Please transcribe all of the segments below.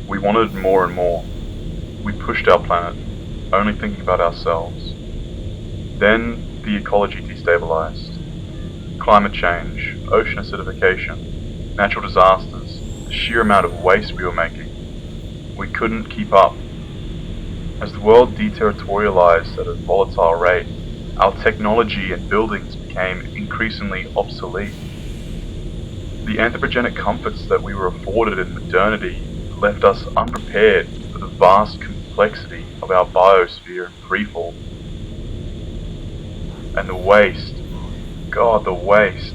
We wanted more and more. We pushed our planet, only thinking about ourselves. Then the ecology destabilized. Climate change, ocean acidification, natural disasters, the sheer amount of waste we were making. We couldn't keep up. As the world deterritorialized at a volatile rate, our technology and buildings became increasingly obsolete. The anthropogenic comforts that we were afforded in modernity left us unprepared for the vast complexity of our biosphere in freefall. And the waste, God, the waste.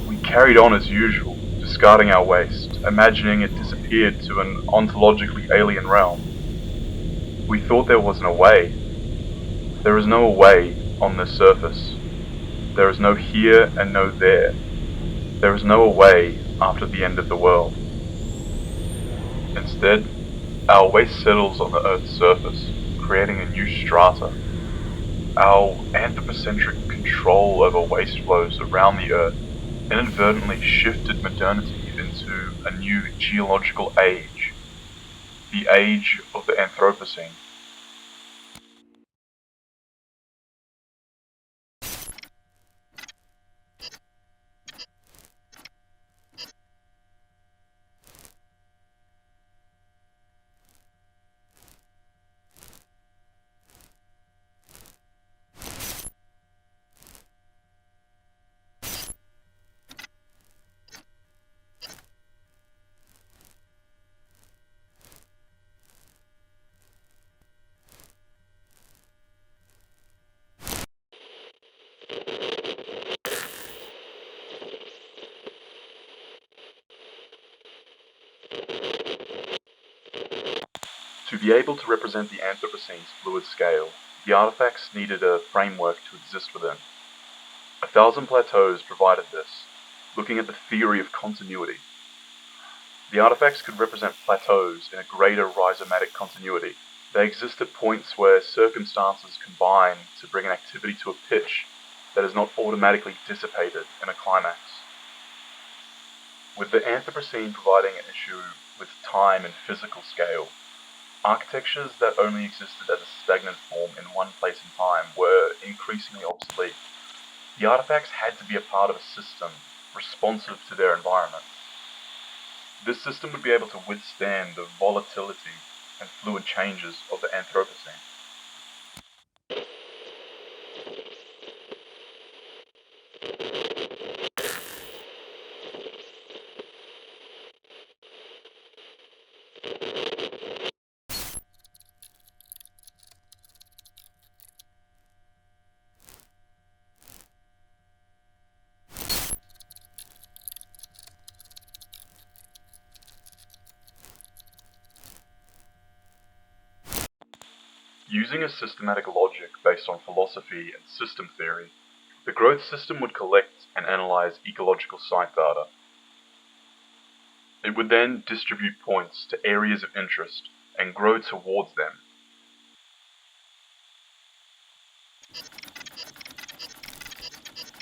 We carried on as usual, discarding our waste, imagining it disappeared to an ontologically alien realm. We thought there wasn't a way. There is no away on this surface. There is no here and no there. There is no away after the end of the world. Instead, our waste settles on the Earth's surface, creating a new strata. Our anthropocentric control over waste flows around the Earth inadvertently shifted modernity into a new geological age, the age of the Anthropocene. To be able to represent the Anthropocene's fluid scale, the artifacts needed a framework to exist within. A Thousand Plateaus provided this, looking at the theory of continuity. The artifacts could represent plateaus in a greater rhizomatic continuity. They exist at points where circumstances combine to bring an activity to a pitch that is not automatically dissipated in a climax. With the Anthropocene providing an issue with time and physical scale, architectures that only existed as a stagnant form in one place in time were increasingly obsolete. The artifacts had to be a part of a system responsive to their environment. This system would be able to withstand the volatility and fluid changes of the Anthropocene. Using a systematic logic based on philosophy and system theory, the growth system would collect and analyze ecological site data. It would then distribute points to areas of interest and grow towards them.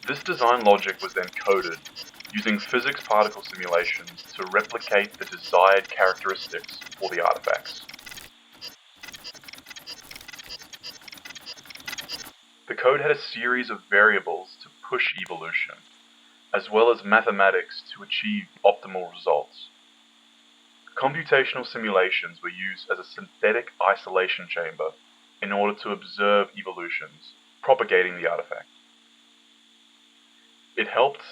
This design logic was then coded using physics particle simulations to replicate the desired characteristics for the artifacts. The code had a series of variables to push evolution, as well as mathematics to achieve optimal results. Computational simulations were used as a synthetic isolation chamber in order to observe evolutions, propagating the artifact. It helped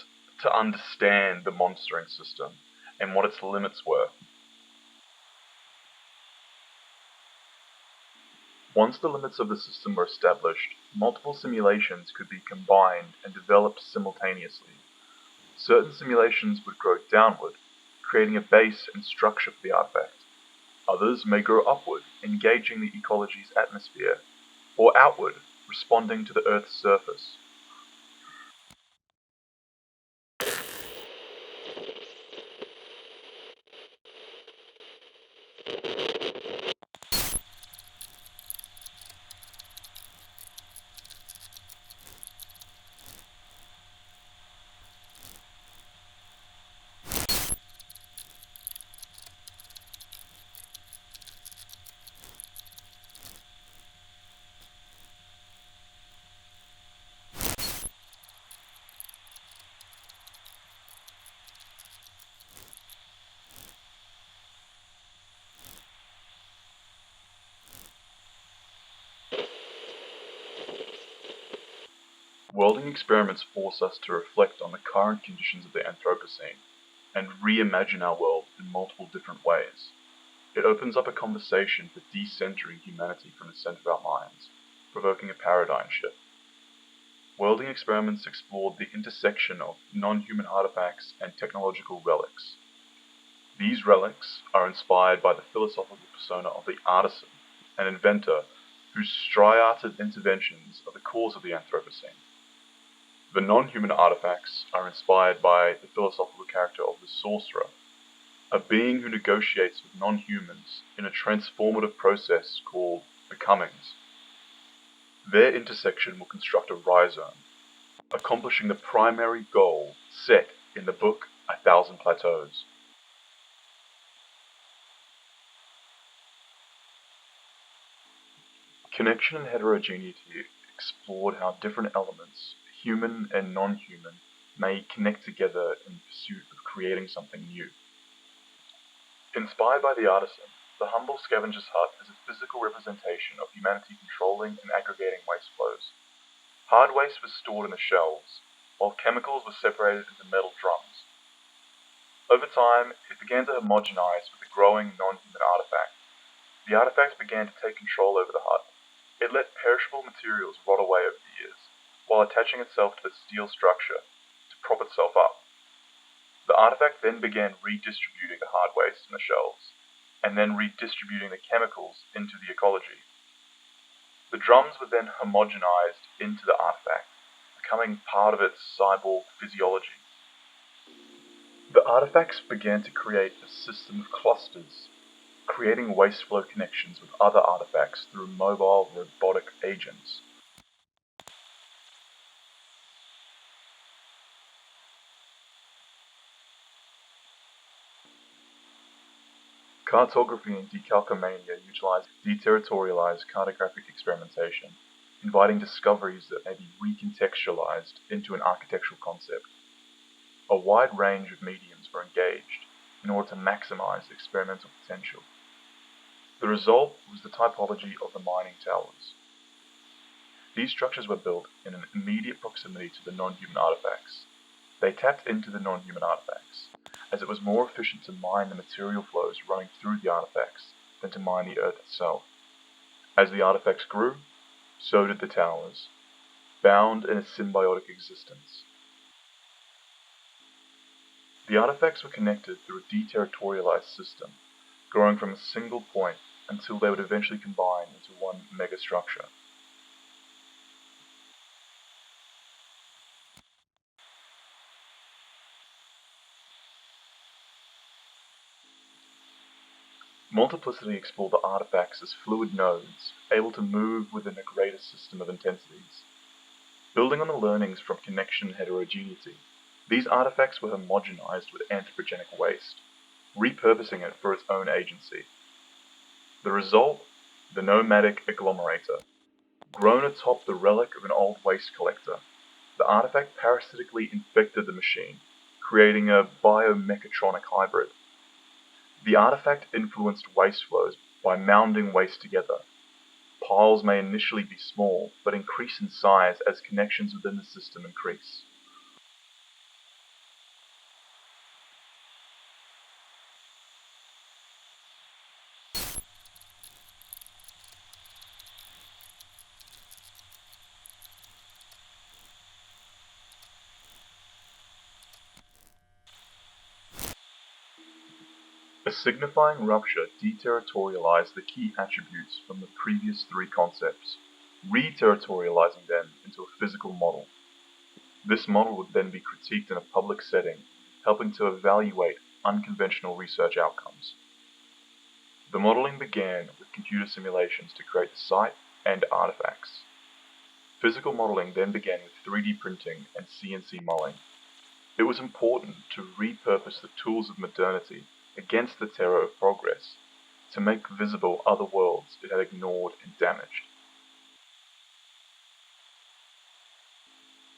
to understand the monitoring system and what its limits were. Once the limits of the system were established, multiple simulations could be combined and developed simultaneously. Certain simulations would grow downward, creating a base and structure for the artifact. Others may grow upward, engaging the ecology's atmosphere, or outward, responding to the Earth's surface. Worlding experiments force us to reflect on the current conditions of the Anthropocene and reimagine our world in multiple different ways. It opens up a conversation for decentering humanity from the center of our minds, provoking a paradigm shift. Worlding experiments explored the intersection of non-human artifacts and technological relics. These relics are inspired by the philosophical persona of the artisan, an inventor whose striated interventions are the cause of the Anthropocene. The non-human artifacts are inspired by the philosophical character of the sorcerer, a being who negotiates with non-humans in a transformative process called becomings. Their intersection will construct a rhizome, accomplishing the primary goal set in the book A Thousand Plateaus. Connection and heterogeneity explored how different elements, human and non-human, may connect together in pursuit of creating something new. Inspired by the artisan, the humble scavenger's hut is a physical representation of humanity controlling and aggregating waste flows. Hard waste was stored in the shelves, while chemicals were separated into metal drums. Over time, it began to homogenize with the growing non-human artifact. The artifact began to take control over the hut. It let perishable materials rot away over the years, while attaching itself to the steel structure to prop itself up. The artifact then began redistributing the hard waste in the shelves, and then redistributing the chemicals into the ecology. The drums were then homogenized into the artifact, becoming part of its cyborg physiology. The artifacts began to create a system of clusters, creating waste flow connections with other artifacts through mobile robotic agents. Cartography and decalcomania utilize deterritorialized cartographic experimentation, inviting discoveries that may be recontextualized into an architectural concept. A wide range of mediums were engaged in order to maximize experimental potential. The result was the typology of the mining towers. These structures were built in an immediate proximity to the non-human artifacts. They tapped into the non-human artifacts, as it was more efficient to mine the material flows running through the artifacts than to mine the earth itself. As the artifacts grew, so did the towers, bound in a symbiotic existence. The artifacts were connected through a deterritorialized system, growing from a single point until they would eventually combine into one megastructure. Multiplicity explored the artifacts as fluid nodes, able to move within a greater system of intensities. Building on the learnings from connection and heterogeneity, these artifacts were homogenized with anthropogenic waste, repurposing it for its own agency. The result? The nomadic agglomerator. Grown atop the relic of an old waste collector, the artifact parasitically infected the machine, creating a biomechatronic hybrid. The artifact influenced waste flows by mounding waste together. Piles may initially be small, but increase in size as connections within the system increase. A signifying rupture deterritorialized the key attributes from the previous three concepts, re-territorializing them into a physical model. This model would then be critiqued in a public setting, helping to evaluate unconventional research outcomes. The modeling began with computer simulations to create the site and artifacts. Physical modeling then began with 3D printing and CNC milling. It was important to repurpose the tools of modernity against the terror of progress, to make visible other worlds it had ignored and damaged.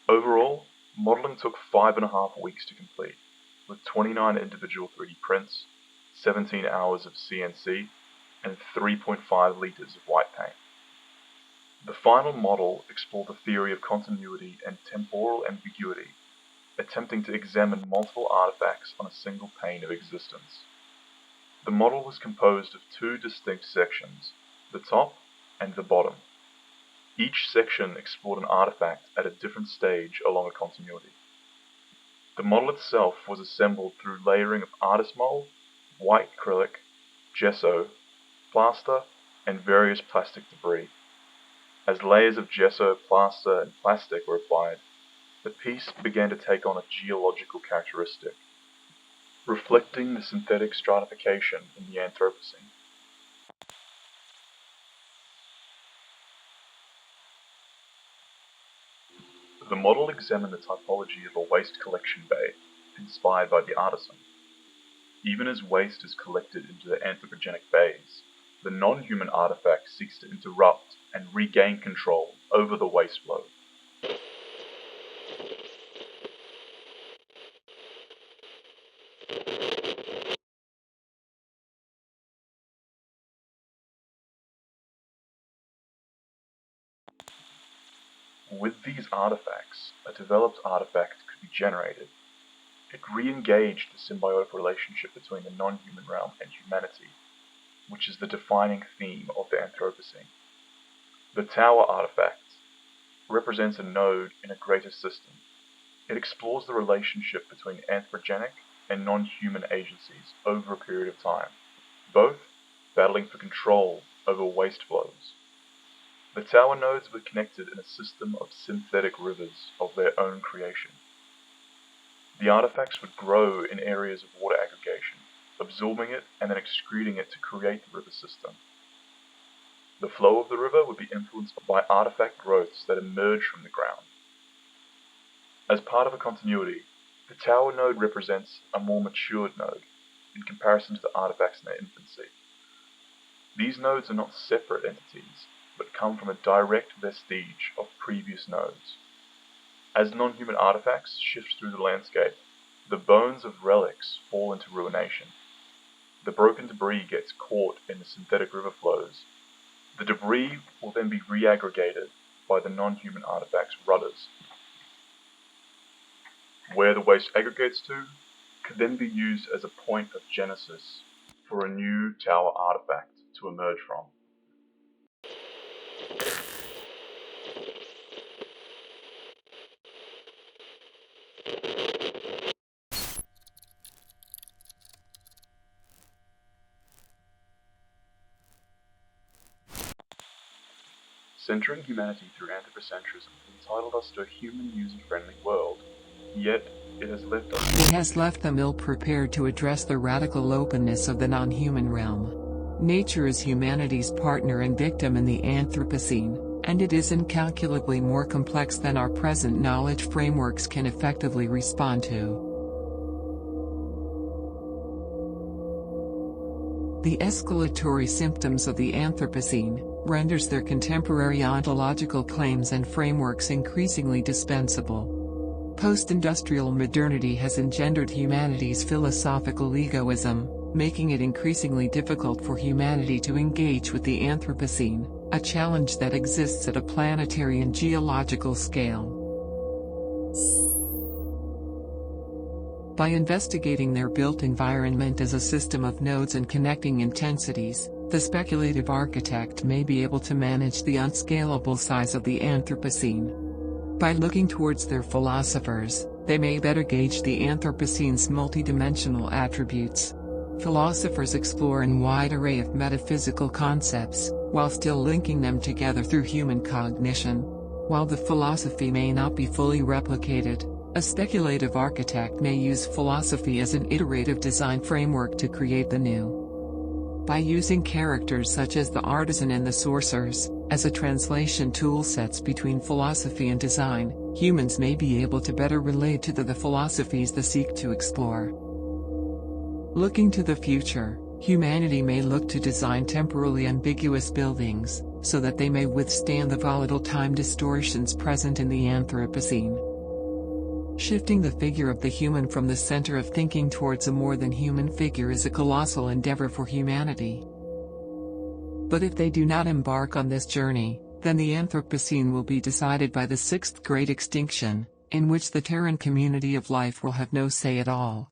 Overall, modeling took 5.5 weeks to complete, with 29 individual 3D prints, 17 hours of CNC, and 3.5 liters of white paint. The final model explored the theory of continuity and temporal ambiguity, attempting to examine multiple artifacts on a single plane of existence. The model was composed of two distinct sections, the top and the bottom. Each section explored an artifact at a different stage along a continuity. The model itself was assembled through layering of artist mold, white acrylic, gesso, plaster, and various plastic debris. As layers of gesso, plaster, and plastic were applied, the piece began to take on a geological characteristic, reflecting the synthetic stratification in the Anthropocene. The model examined the typology of a waste collection bay, inspired by the artisan. Even as waste is collected into the anthropogenic bays, the non-human artifact seeks to interrupt and regain control over the waste flow. With these artifacts, a developed artifact could be generated. It re-engaged the symbiotic relationship between the non-human realm and humanity, which is the defining theme of the Anthropocene. The tower artifact represents a node in a greater system. It explores the relationship between anthropogenic and non-human agencies over a period of time, both battling for control over waste flows. The tower nodes were connected in a system of synthetic rivers of their own creation. The artifacts would grow in areas of water aggregation, absorbing it and then excreting it to create the river system. The flow of the river would be influenced by artifact growths that emerge from the ground. As part of a continuity, the tower node represents a more matured node in comparison to the artifacts in their infancy. These nodes are not separate entities, but come from a direct vestige of previous nodes. As non-human artifacts shift through the landscape, the bones of relics fall into ruination. The broken debris gets caught in the synthetic river flows. The debris will then be re-aggregated by the non-human artifact's rudders. Where the waste aggregates to could then be used as a point of genesis for a new tower artifact to emerge from. Centering humanity through anthropocentrism entitled us to a human user-friendly world, yet it has left us. It has left them ill-prepared to address the radical openness of the non-human realm. Nature is humanity's partner and victim in the Anthropocene, and it is incalculably more complex than our present knowledge frameworks can effectively respond to. The escalatory symptoms of the Anthropocene renders their contemporary ontological claims and frameworks increasingly dispensable. Post-industrial modernity has engendered humanity's philosophical egoism, making it increasingly difficult for humanity to engage with the Anthropocene, a challenge that exists at a planetary and geological scale. By investigating their built environment as a system of nodes and connecting intensities, the speculative architect may be able to manage the unscalable size of the Anthropocene. By looking towards their philosophers, they may better gauge the Anthropocene's multidimensional attributes. Philosophers explore a wide array of metaphysical concepts, while still linking them together through human cognition. While the philosophy may not be fully replicated, a speculative architect may use philosophy as an iterative design framework to create the new. By using characters such as the artisan and the sorcerers as a translation tool sets between philosophy and design, humans may be able to better relate to the philosophies they seek to explore. Looking to the future, humanity may look to design temporally ambiguous buildings, so that they may withstand the volatile time distortions present in the Anthropocene. Shifting the figure of the human from the center of thinking towards a more than human figure is a colossal endeavor for humanity. But if they do not embark on this journey, Then the Anthropocene will be decided by the sixth great extinction, in which the Terran community of life will have no say at all.